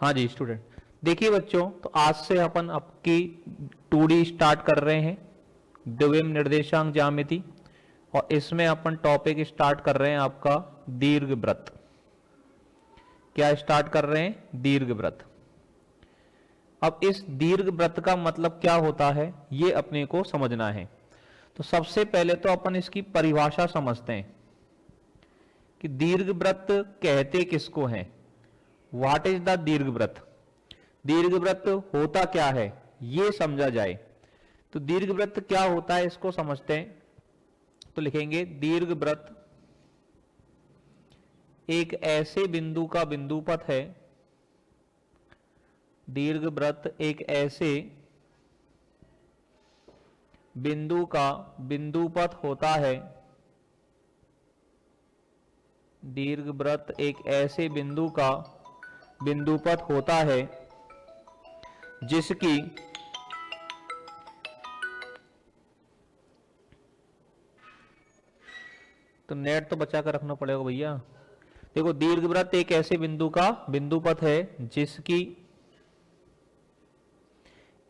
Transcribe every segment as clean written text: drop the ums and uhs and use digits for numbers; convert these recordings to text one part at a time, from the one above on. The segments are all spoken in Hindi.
हाँ जी स्टूडेंट, देखिए बच्चों, तो आज से अपन आपकी 2D स्टार्ट कर रहे हैं, द्विविम निर्देशांक ज्यामिति। और इसमें अपन टॉपिक स्टार्ट कर रहे हैं आपका दीर्घवृत्त। क्या स्टार्ट कर रहे हैं? दीर्घवृत्त। अब इस दीर्घवृत्त का मतलब क्या होता है ये अपने को समझना है। तो सबसे पहले तो अपन इसकी परिभाषा समझते हैं कि दीर्घवृत्त कहते किसको हैं। व्हाट इज द दीर्घवृत्त? दीर्घवृत्त होता क्या है ये समझा जाए। तो दीर्घवृत्त क्या होता है इसको समझते हैं। तो लिखेंगे दीर्घवृत्त एक ऐसे बिंदु का बिंदुपथ है। दीर्घवृत्त एक ऐसे बिंदु का बिंदुपथ होता है। दीर्घवृत्त एक ऐसे बिंदु का बिंदुपथ होता है जिसकी तो नेट तो बचा कर रखना पड़ेगा भैया। देखो, दीर्घवृत्त एक ऐसे बिंदु का बिंदुपथ है जिसकी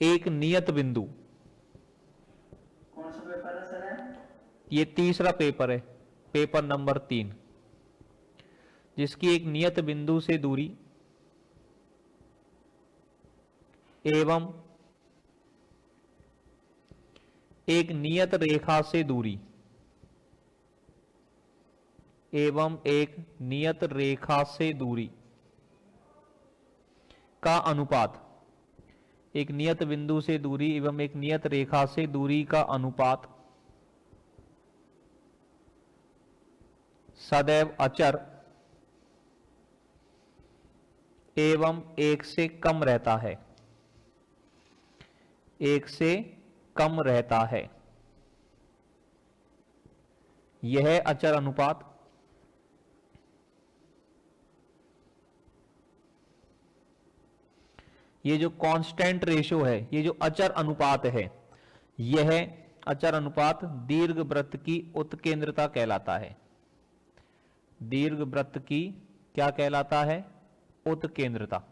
एक नियत बिंदु, कौन सा पेपर है सर? ये तीसरा पेपर है, पेपर नंबर 3, जिसकी एक नियत बिंदु से दूरी एवं एक नियत रेखा से दूरी एवं एक नियत रेखा से दूरी का अनुपात, एक नियत बिंदु से दूरी एवं एक नियत रेखा से दूरी का अनुपात सदैव अचर एवं एक से कम रहता है। एक से कम रहता है। यह अचर अनुपात ये जो कांस्टेंट रेशियो है, ये जो अचर अनुपात है, यह अचर अनुपात दीर्घवृत्त की उत्केंद्रता कहलाता है। दीर्घवृत्त की क्या कहलाता है? उत्केंद्रता।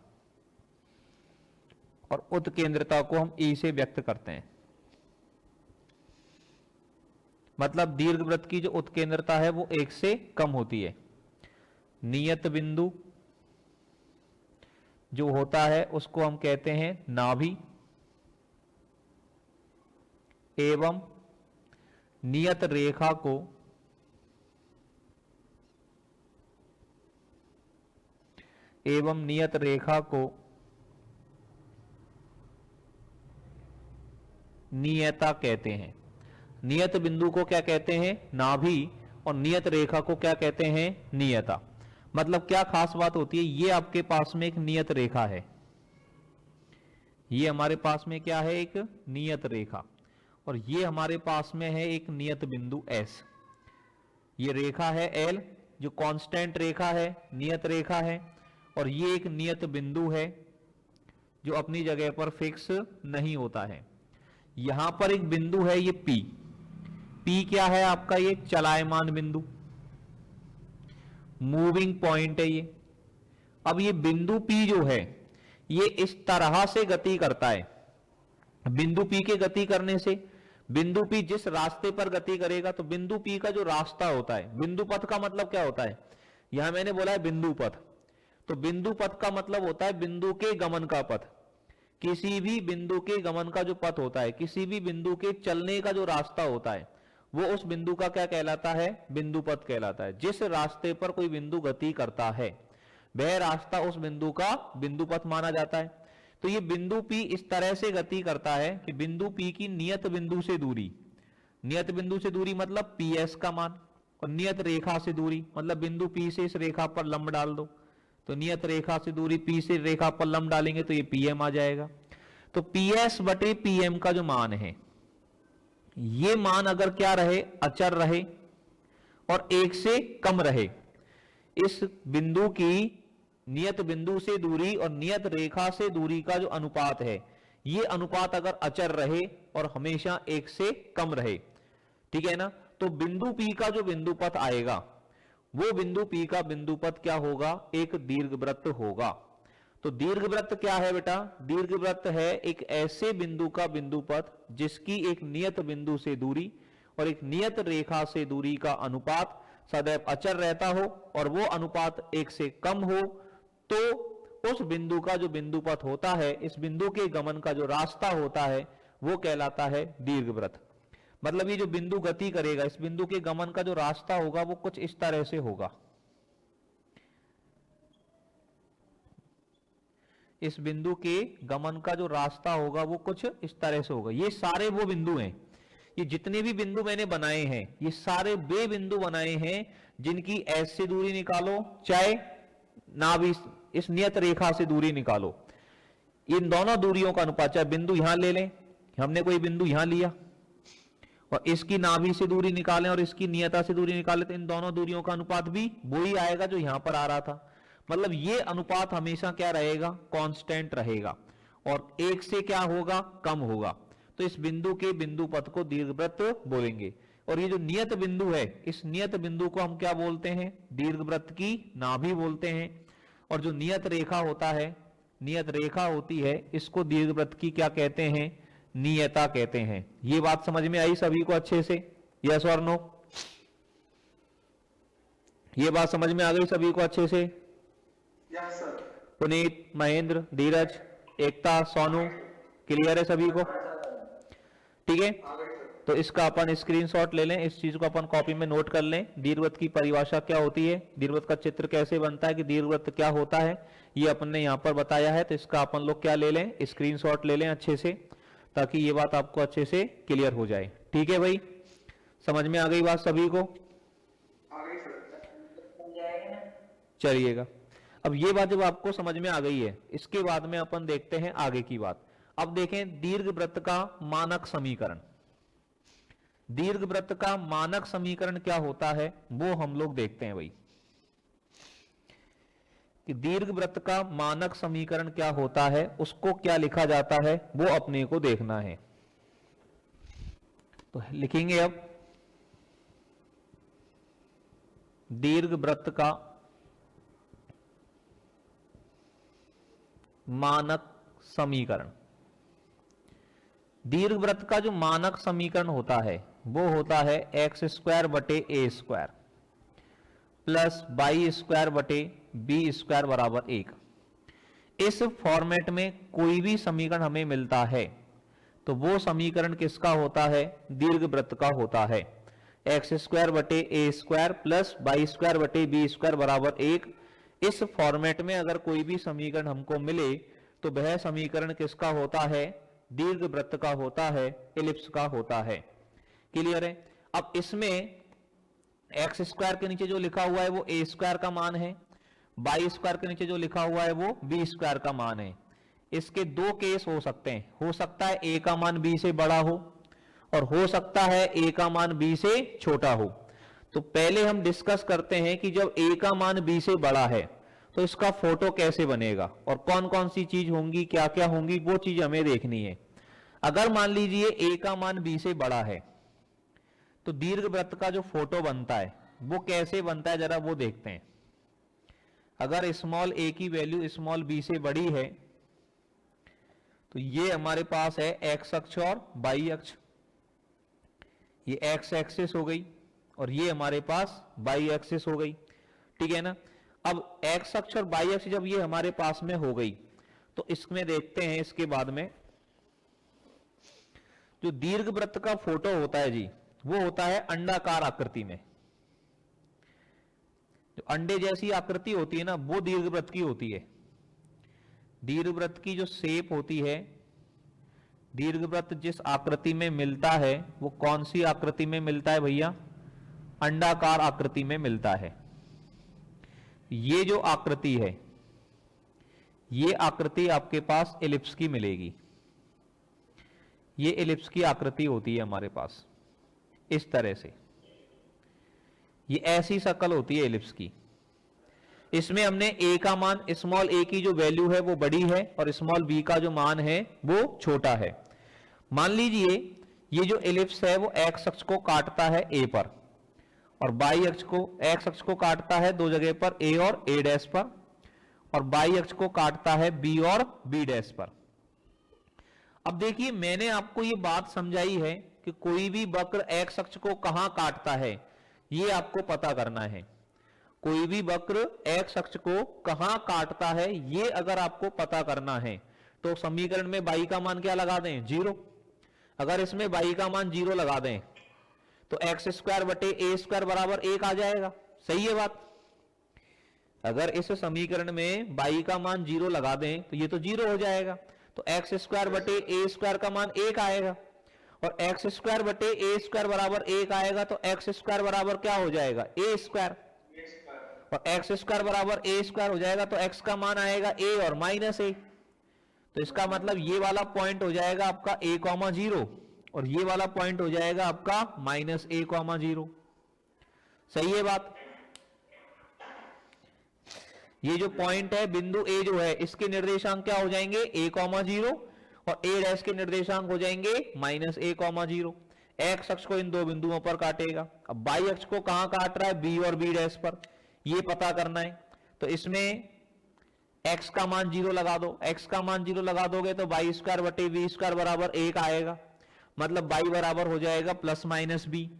और उत्केंद्रता को हम ई से व्यक्त करते हैं। मतलब दीर्घवृत्त की जो उत्केंद्रता है वो एक से कम होती है। नियत बिंदु जो होता है उसको हम कहते हैं नाभि, एवं नियत रेखा को नियता कहते हैं। नियत बिंदु को क्या कहते हैं? नाभि। और नियत रेखा को क्या कहते हैं? नियता। मतलब क्या खास बात होती है, ये आपके पास में एक नियत रेखा है, ये हमारे पास में क्या है? एक नियत रेखा। और ये हमारे पास में है एक नियत बिंदु S। ये रेखा है L जो कांस्टेंट रेखा है, नियत रेखा है। और ये एक नियत बिंदु है जो अपनी जगह पर फिक्स नहीं होता है। यहां पर एक बिंदु है ये P। P क्या है आपका? ये चलायमान बिंदु, मूविंग पॉइंट है ये। अब ये बिंदु P जो है ये इस तरह से गति करता है। बिंदु P के गति करने से, बिंदु P जिस रास्ते पर गति करेगा, तो बिंदु P का जो रास्ता होता है, बिंदु पथ का मतलब क्या होता है? यहां मैंने बोला है बिंदु पथ, तो बिंदु पथ का मतलब होता है बिंदु के गमन का पथ। किसी भी बिंदु के गमन का जो पथ होता है, किसी भी बिंदु के चलने का जो रास्ता होता है, वो उस बिंदु का क्या कहलाता है? बिंदु पथ कहलाता है। जिस रास्ते पर कोई बिंदु गति करता है वह रास्ता उस बिंदु का बिंदु पथ माना जाता है। तो ये बिंदु P इस तरह से गति करता है कि बिंदु P की नियत बिंदु से दूरी, नियत बिंदु से दूरी मतलब PS का मान, और नियत रेखा से दूरी मतलब बिंदु P से इस रेखा पर लंब डाल दो, तो नियत रेखा से दूरी P से रेखा पर लंब डालेंगे तो ये PM आ जाएगा। तो PS बटे PM का जो मान है, ये मान अगर क्या रहे? अचर रहे और एक से कम रहे, इस बिंदु की नियत बिंदु से दूरी और नियत रेखा से दूरी का जो अनुपात है, ये अनुपात अगर अचर रहे और हमेशा एक से कम रहे, ठीक है ना, तो बिंदु P का जो बिंदु पथ आएगा वो बिंदु P का बिंदु पथ क्या होगा? एक दीर्घवृत्त होगा। तो दीर्घवृत्त क्या है बेटा? दीर्घवृत्त है एक ऐसे बिंदु का बिंदुपथ जिसकी एक नियत बिंदु से दूरी और एक नियत रेखा से दूरी का अनुपात सदैव अचर रहता हो और वो अनुपात 1 से कम हो, तो उस बिंदु का जो बिंदुपथ होता है, इस बिंदु के गमन का जो रास्ता होता है, वो कहलाता है दीर्घवृत्त। मतलब ये जो बिंदु गति करेगा, इस बिंदु के गमन का जो रास्ता होगा वो कुछ इस तरह से होगा। इस बिंदु के गमन का जो रास्ता होगा वो कुछ इस तरह से होगा। ये सारे वो बिंदु हैं, ये जितने भी बिंदु मैंने बनाए हैं, ये सारे वे बिंदु बनाए हैं जिनकी एस से दूरी निकालो, चाहे ना भी इस नियत रेखा से दूरी निकालो, इन दोनों दूरियों का अनुपात, चाहे बिंदु यहां ले लें, हमने कोई बिंदु यहां लिया और इसकी नाभि से दूरी निकालें और इसकी नियता से दूरी निकालें, तो इन दोनों दूरियों का अनुपात भी वही आएगा जो यहां पर आ रहा था। मतलब ये अनुपात हमेशा क्या रहेगा? कांस्टेंट रहेगा और 1 से क्या होगा? कम होगा। तो इस बिंदु के बिंदु पथ को दीर्घवृत्त बोलेंगे। और ये जो नियत बिंदु है, इस नियत बिंदु को हम क्या बोलते हैं? दीर्घवृत्त की नाभि बोलते हैं। और जो नियत रेखा होता है, नियत रेखा होती है, इसको दीर्घवृत्त की क्या कहते हैं? नियता कहते हैं। ये बात समझ में आई सभी को अच्छे से? यस और नो? ये बात समझ में आ गई सभी को अच्छे से? Yes sir. Puneet, Mahendra, Dheeraj, Ekta, Sonu, clear है सभी को? ठीक है, तो इसका अपन स्क्रीनशॉट ले लें, इस चीज को अपन कॉपी में नोट कर लें। दीर्घवृत्त की परिभाषा क्या होती है, दीर्घवृत्त का चित्र कैसे बनता है, कि दीर्घवृत्त क्या होता है, ये अपन ने यहां पर बताया है। तो इसका अपन लोग क्या ले लें? स्क्रीनशॉट ले लें अच्छे से, ताकि ये बात आपको अच्छे से क्लियर हो जाए। ठीक है भाई, समझ में आ गई बात सभी को? चलिएगा, अब ये बात जब आपको समझ में आ गई है, इसके बाद में अपन देखते हैं आगे की बात। अब देखें दीर्घवृत्त का मानक समीकरण। दीर्घवृत्त का मानक समीकरण क्या होता है वो हम लोग देखते हैं भाई, कि दीर्घवृत्त का मानक समीकरण क्या होता है, उसको क्या लिखा जाता है वो अपने को देखना है। तो लिखेंगे अब दीर्घवृत्त का मानक समीकरण। दीर्घवृत्त का जो मानक समीकरण होता है वो होता है एक्स स्क्वायर बटे ए स्क्वायर प्लस वाई स्क्वायर बटे बी स्क्वायर बराबर 1। इस फॉर्मेट में कोई भी समीकरण हमें मिलता है तो वो समीकरण किसका होता है? दीर्घवृत्त का होता है। एक्स स्क्वायर बटे ए स्क्वायर प्लस वाई स्क्वायर बटे बी स्क्वायर बराबर 1, इस फॉर्मेट में अगर कोई भी समीकरण हमको मिले तो वह समीकरण किसका होता है? दीर्घवृत्त का होता है, एलिप्स का होता है। क्लियर है? अब इसमें एक्स स्क्वायर के नीचे जो लिखा हुआ है वो ए स्क्वायर का मान है, वाई स्क्वायर के नीचे जो लिखा हुआ है वो बी स्क्वायर का मान है। इसके दो केस हो सकते हैं, हो सकता है ए का मान बी से बड़ा हो और हो सकता है ए का मान बी से छोटा हो। तो पहले हम डिस्कस करते हैं कि जब ए का मान बी से बड़ा है तो इसका फोटो कैसे बनेगा और कौन कौन सी चीज होंगी, क्या क्या होंगी, वो चीज हमें देखनी है। अगर मान लीजिए ए का मान बी से बड़ा है तो दीर्घवृत्त का जो फोटो बनता है वो कैसे बनता है जरा वो देखते हैं। अगर स्मॉल ए की वैल्यू स्मॉल बी से बड़ी है तो ये हमारे पास है एक्स अक्ष और वाई अक्ष, ये एक्स एक्सिस हो गई और ये हमारे पास वाई एक्सिस हो गई। ठीक है ना? अब एक्स अक्ष और वाई अक्ष जब ये हमारे पास में हो गई तो इसमें देखते हैं इसके बाद में जो दीर्घवृत्त का फोटो होता है जी वो होता है अंडाकार आकृति में। जो अंडे जैसी आकृति होती है ना वो दीर्घवृत्त की होती है। दीर्घवृत्त की जो शेप होती है, दीर्घवृत्त जिस आकृति में मिलता है वो कौन सी आकृति में मिलता है भैया? अंडाकार आकृति में मिलता है। ये जो आकृति है ये आकृति आपके पास एलिप्स की मिलेगी। ये एलिप्स की आकृति होती है हमारे पास इस तरह से, ये ऐसी शक्ल होती है एलिप्स की। इसमें हमने ए का मान, स्मॉल ए की जो वैल्यू है वो बड़ी है और स्मॉल बी का जो मान है वो छोटा है। मान लीजिए ये जो एलिप्स है वो एक्स अक्ष को काटता है ए पर और वाई अक्ष को, एक्स अक्ष को काटता है दो जगह पर ए और ए डैश पर, और बाई अक्ष को काटता है बी और बी डैश पर। अब देखिए मैंने आपको ये बात समझाई है कि कोई भी वक्र एक्स अक्ष को कहां काटता है ये आपको पता करना है। कोई भी वक्र एक्स अक्ष को कहां काटता है ये अगर आपको पता करना है तो समीकरण में बाई का मान क्या लगा दें, 0। अगर इसमें बाई का मान 0 लगा दें तो एक्स स्क्वायर बटे ए स्क्वायर बराबर 1 आ जाएगा। सही है बात। अगर इस समीकरण में बाई का मान 0 लगा दें तो ये तो 0 हो जाएगा, तो एक्स स्क्वायर बटे ए स्क्वायर का मान 1 आएगा और एक्स स्क्वायर बटे ए स्क्वायर बराबर 1 आएगा तो एक्स स्क्वायर बराबर क्या हो जाएगा, ए स्क्वायर, और एक्स स्क्वायर बराबर ए स्क्वायर हो जाएगा तो एक्स का मान आएगा ए और माइनस ए। तो इसका मतलब ये वाला पॉइंट हो जाएगा आपका a,0 और ये वाला पॉइंट हो जाएगा आपका -a,0। सही है बात। ये जो पॉइंट है बिंदु ए जो है इसके निर्देशांक क्या हो जाएंगे, a,0 और a डैश के निर्देशांक हो जाएंगे -a,0। एक्स अक्ष को इन दो बिंदुओं पर काटेगा। अब बाई अक्ष को कहां काट रहा है, बी और बी डैश पर, ये पता करना है। तो इसमें x का मान 0 लगा दो। x का मान 0 लगा दोगे तो बाई स्क्वायर बटे बी स्क्वायर बराबर 1 आएगा, मतलब बाई बराबर हो जाएगा प्लस माइनस बी,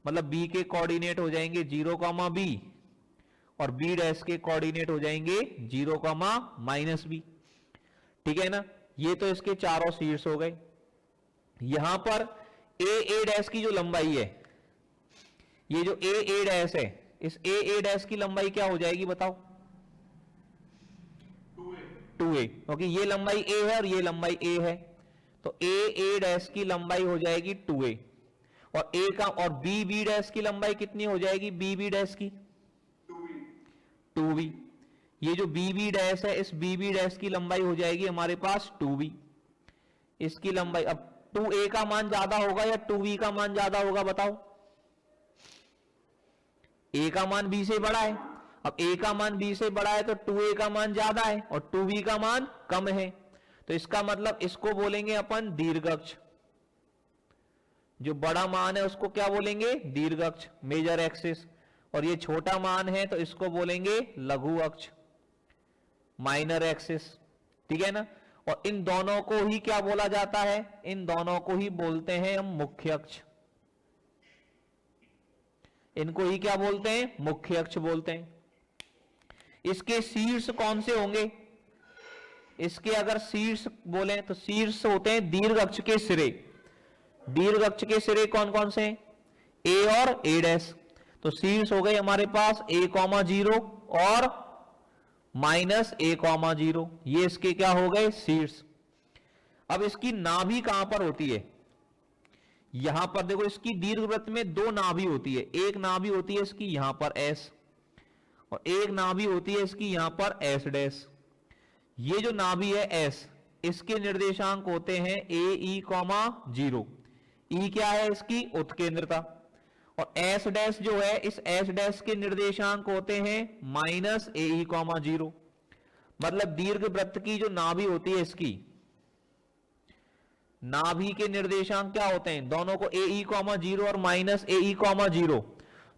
मतलब b के कोऑर्डिनेट हो जाएंगे 0, b और b डैश के कोऑर्डिनेट हो जाएंगे 0, -b। ठीक है ना। ये तो इसके चारों शीर्ष हो गए। यहां पर a डैश की जो लंबाई है, ये जो a डैश है, इस a डैश की लंबाई क्या हो जाएगी बताओ, 2a, क्योंकि ये लंबाई a है और ये लंबाई a है, तो a डैश की लंबाई हो जाएगी 2a और a का और b डैश की लंबाई कितनी हो जाएगी, b डैश की 2b। ये जो b डैश है, इस b डैश की लंबाई हो जाएगी हमारे पास 2b। इसकी लंबाई, अब 2a का मान ज्यादा होगा या 2b का मान ज्यादा होगा बताओ, a का मान b से बड़ा है। अब a का मान b से बड़ा है तो 2a का मान ज्यादा है और 2b का मान कम है, तो इसका मतलब इसको बोलेंगे अपन दीर्घ अक्ष। जो बड़ा मान है उसको क्या बोलेंगे, दीर्घ अक्ष, मेजर एक्सिस, और ये छोटा मान है तो इसको बोलेंगे लघु अक्ष, माइनर एक्सिस। ठीक है ना। और इन दोनों को ही क्या बोला जाता है, इन दोनों को ही बोलते हैं हम मुख्य अक्ष। इनको ही क्या बोलते हैं, मुख्य अक्ष बोलते हैं। इसके शीर्ष कौन से होंगे, इसके अगर शीर्ष बोले तो शीर्ष होते हैं दीर्घ अक्ष के सिरे। दीर्घ अक्ष के सिरे कौन कौन से हैं, ए और a डैश। तो शीर्ष हो गए हमारे पास a,0 और -a,0, ये इसके क्या हो गए, शीर्ष। अब इसकी नाभि कहां पर होती है, यहां पर देखो, इसकी दीर्घवृत्त में दो नाभि होती है। एक नाभि होती है इसकी यहां पर S और एक नाभि होती है इसकी यहां पर S डैश। ये जो नाभि है S, इसके निर्देशांक होते हैं AE,0। E क्या है इसकी उत्केंद्रता, और S डैश जो है, इस S डैश के निर्देशांक होते हैं -AE,0। मतलब दीर्घवृत्त की जो नाभि होती है, इसकी नाभि के निर्देशांक क्या होते हैं, दोनों को AE,0 और -AE,0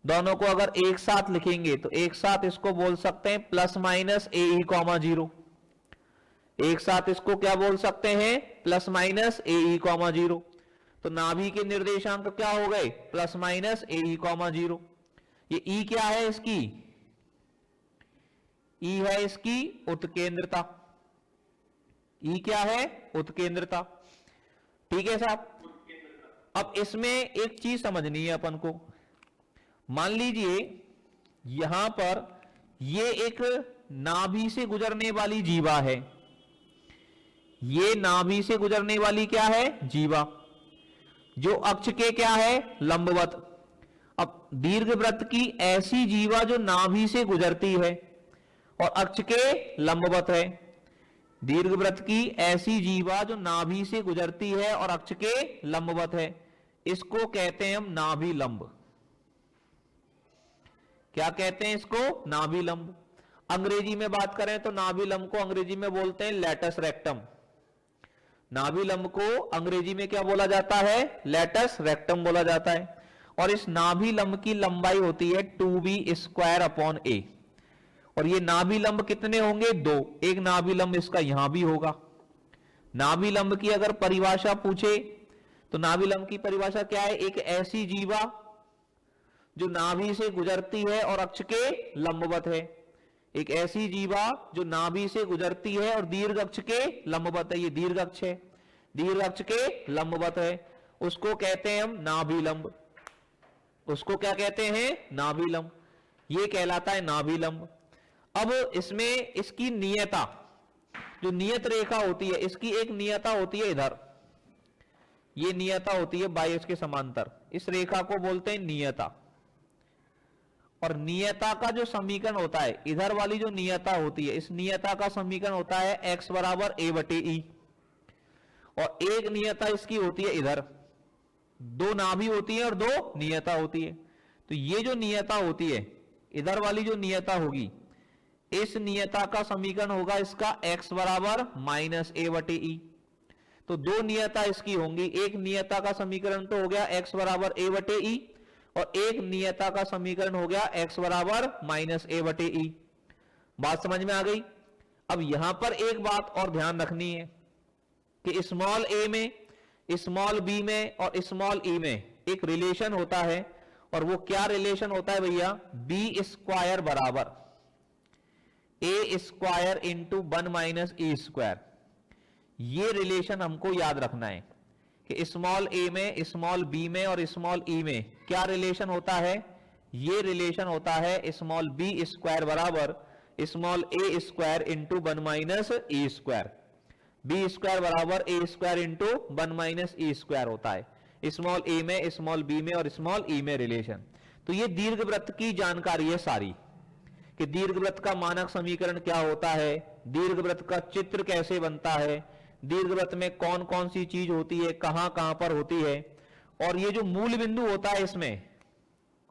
दोनों को अगर एक साथ लिखेंगे तो एक साथ इसको बोल सकते हैं +-AE,0। एक साथ इसको क्या बोल सकते हैं, +-AE,0। तो नाभि के निर्देशांक क्या हो गए, +-AE,0। ये E क्या है इसकी, E है इसकी उत्केंद्रता। E क्या है, उत्केंद्रता। ठीक है साहब। अब इसमें एक चीज समझनी है अपन को। मान लीजिए यहां पर ये एक नाभि से गुजरने वाली जीवा है, ये नाभि से गुजरने वाली क्या है, जीवा, जो अक्ष के क्या है, लंबवत। अब दीर्घवृत्त की ऐसी जीवा जो नाभि से गुजरती है और अक्ष के लंबवत है। दीर्घवृत्त की ऐसी जीवा जो नाभि से गुजरती है और अक्ष के लंबवत है, इसको कहते हैं हम नाभि लंब। क्या कहते हैं इसको, नाभि लंब। अंग्रेजी में बात करें तो नाभि लंब को अंग्रेजी में बोलते हैं लेटस रेक्टम। नाभि लंब को अंग्रेजी में क्या बोला जाता है, लेटस रेक्टम बोला जाता है। और इस नाभि लंब की लंबाई होती है 2b² अपॉन a, और ये नाभिलंब कितने होंगे? 2। एक नाभिलंब इसका यहां भी होगा। नाभिलंब की अगर परिभाषा पूछे तो नाभिलंब की परिभाषा क्या है? एक ऐसी जीवा जो नाभि से गुजरती है और अक्ष के लंबवत है। एक ऐसी जीवा जो नाभि से गुजरती है और दीर्घ अक्ष के लंबवत है। ये दीर्घ अक्ष है, दीर्घ अक्ष के लंबवत है, उसको कहते हैं हम नाभिलंब। उसको क्या कहते हैं? नाभिलंब। ये कहलाता है नाभिलंब। अब इसमें इसकी नियता, जो नियत रेखा होती है, इसकी एक नियता होती है इधर, ये नियता होती है 22 के समांतर। इस रेखा को बोलते हैं नियता। और नियता का जो समीकरण होता है, इधर वाली जो नियता होती है, इस नियता का समीकरण होता है x बराबर a/e। और एक नियता इसकी होती है इधर, 2 नाभि होती है और 2 नियता होती है। तो ये जो नियता होती है, इधर वाली जो नियता होगी, इस नियता का समीकरण होगा इसका x बराबर -a/e। तो 2 नियता इसकी होंगी। एक नियता का समीकरण तो हो गया x बराबर a/e और एक नियता का समीकरण हो गया x बराबर -a/e। बात समझ में आ गई? अब यहां पर एक बात और ध्यान रखनी है कि स्मॉल a में, स्मॉल b में और स्मॉल e में एक रिलेशन होता है। और वो क्या रिलेशन होता है भैया? b² बराबर a² इंटू 1 - e²। ये रिलेशन हमको याद रखना है कि स्मॉल a में, स्मॉल b में और स्मॉल e में क्या रिलेशन होता है? ये रिलेशन होता है स्मॉल b² बराबर small a² into 1 - e²। b² बराबर a² इंटू 1 - e² होता है स्मॉल a में, स्मॉल b में और स्मॉल e में रिलेशन। तो ये दीर्घवृत्त की जानकारी है सारी, कि दीर्घवृत्त का मानक समीकरण क्या होता है, दीर्घवृत्त का चित्र कैसे बनता है, दीर्घवृत्त में कौन कौन सी चीज होती है, कहां कहां पर होती है। और ये जो मूल बिंदु होता है इसमें,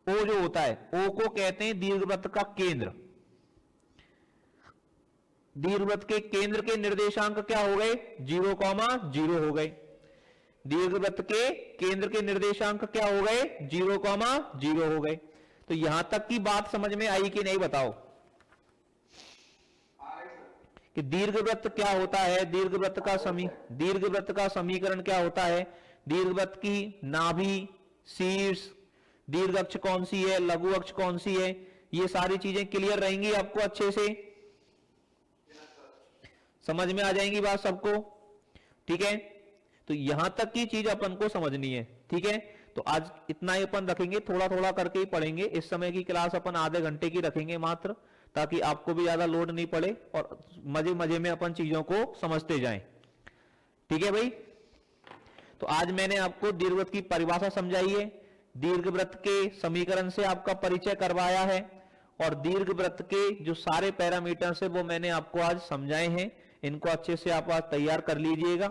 ओ जो होता है, ओ को कहते हैं दीर्घवृत्त का केंद्र। दीर्घवृत्त के केंद्र के निर्देशांक क्या हो गए? 0,0 हो गए। दीर्घवृत्त के केंद्र के निर्देशांक क्या हो गए? 0,0 हो गए। तो यहां तक की बात समझ में आई कि नहीं? बताओ कि दीर्घवृत्त क्या होता है, दीर्घवृत्त का समीकरण क्या होता है, दीर्घवृत्त की नाभि, शीर्ष, दीर्घ अक्ष कौन सी है, लघु अक्ष कौन सी है, ये सारी चीजें क्लियर रहेंगी आपको, अच्छे से समझ में आ जाएंगी बात सबको। ठीक है, तो यहां तक की चीज अपन को समझनी है। ठीक है, तो आज इतना ही अपन रखेंगे, थोड़ा थोड़ा करके ही पढ़ेंगे। इस समय की क्लास अपन आधे घंटे की रखेंगे मात्र, ताकि आपको भी ज्यादा लोड नहीं पड़े और मजे मजे में अपन चीजों को समझते जाएं। ठीक है भाई, तो आज मैंने आपको दीर्घवृत्त की परिभाषा समझाई है, दीर्घवृत्त के समीकरण से आपका परिचय करवाया है, और दीर्घवृत्त के जो सारे पैरामीटर्स है वो मैंने आपको आज समझाए हैं। इनको अच्छे से आप आज तैयार कर लीजिएगा।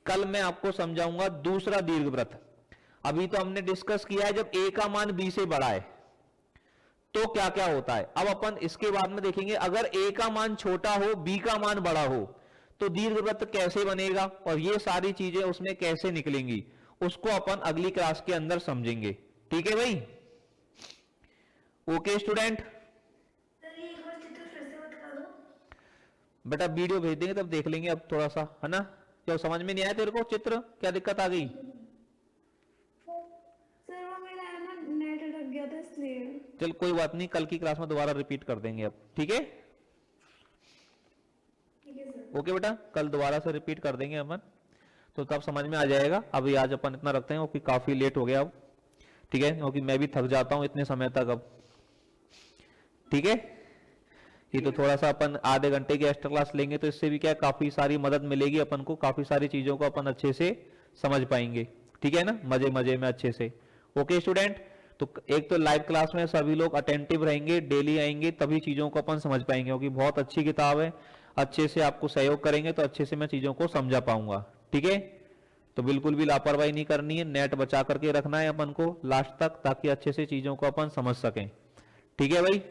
कल मैं आपको समझाऊंगा दूसरा दीर्घवृत्त। अभी तो हमने डिस्कस किया है जब a का मान b से बड़ा है तो क्या क्या होता है। अब अपन इसके बाद में देखेंगे अगर a का मान छोटा हो, b का मान बड़ा हो, तो दीर्घवृत्त कैसे बनेगा और ये सारी चीजें उसमें कैसे निकलेंगी, उसको अपन अगली क्लास के अंदर समझेंगे। ठीक है भाई, ओके स्टूडेंट। बेटा वीडियो भेज देंगे तब देख लेंगे, अब थोड़ा सा है ना। क्या समझ में नहीं आया तेरे को चित्र, क्या दिक्कत आ गई? सर वो मेरा है ना नेट अटक गया था इसलिए। चल कोई बात नहीं, कल की क्लास में दोबारा रिपीट कर देंगे अब। ठीक है, ओके बेटा, कल दोबारा से रिपीट कर देंगे अपन, तो तब समझ में आ जाएगा। अभी आज अपन इतना रखते हैं क्योंकि काफी लेट हो गया अब। ठीक है, क्योंकि मैं भी थक जाता हूं इतने समय तक अब। ठीक है, ये तो थोड़ा सा अपन आधे घंटे की एक्स्ट्रा क्लास लेंगे तो इससे भी क्या काफी सारी मदद मिलेगी अपन को, काफी सारी चीजों को अपन अच्छे से समझ पाएंगे। ठीक है ना, मजे मजे में अच्छे से। ओके स्टूडेंट, तो एक तो लाइव क्लास में सभी लोग अटेंटिव रहेंगे, डेली आएंगे, तभी चीजों को अपन समझ पाएंगे, क्योंकि बहुत अच्छी किताब है। अच्छे से आपको सहयोग करेंगे तो अच्छे से मैं चीजों को समझा पाऊंगा। ठीक है, तो बिल्कुल भी लापरवाही नहीं करनी है, नेट बचा करके रखना है अपन को लास्ट तक, ताकि अच्छे से चीजों को अपन समझ सकें। ठीक है भाई,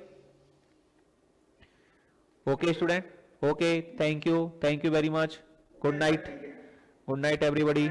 okay student, okay, thank you very much, good night, good night everybody.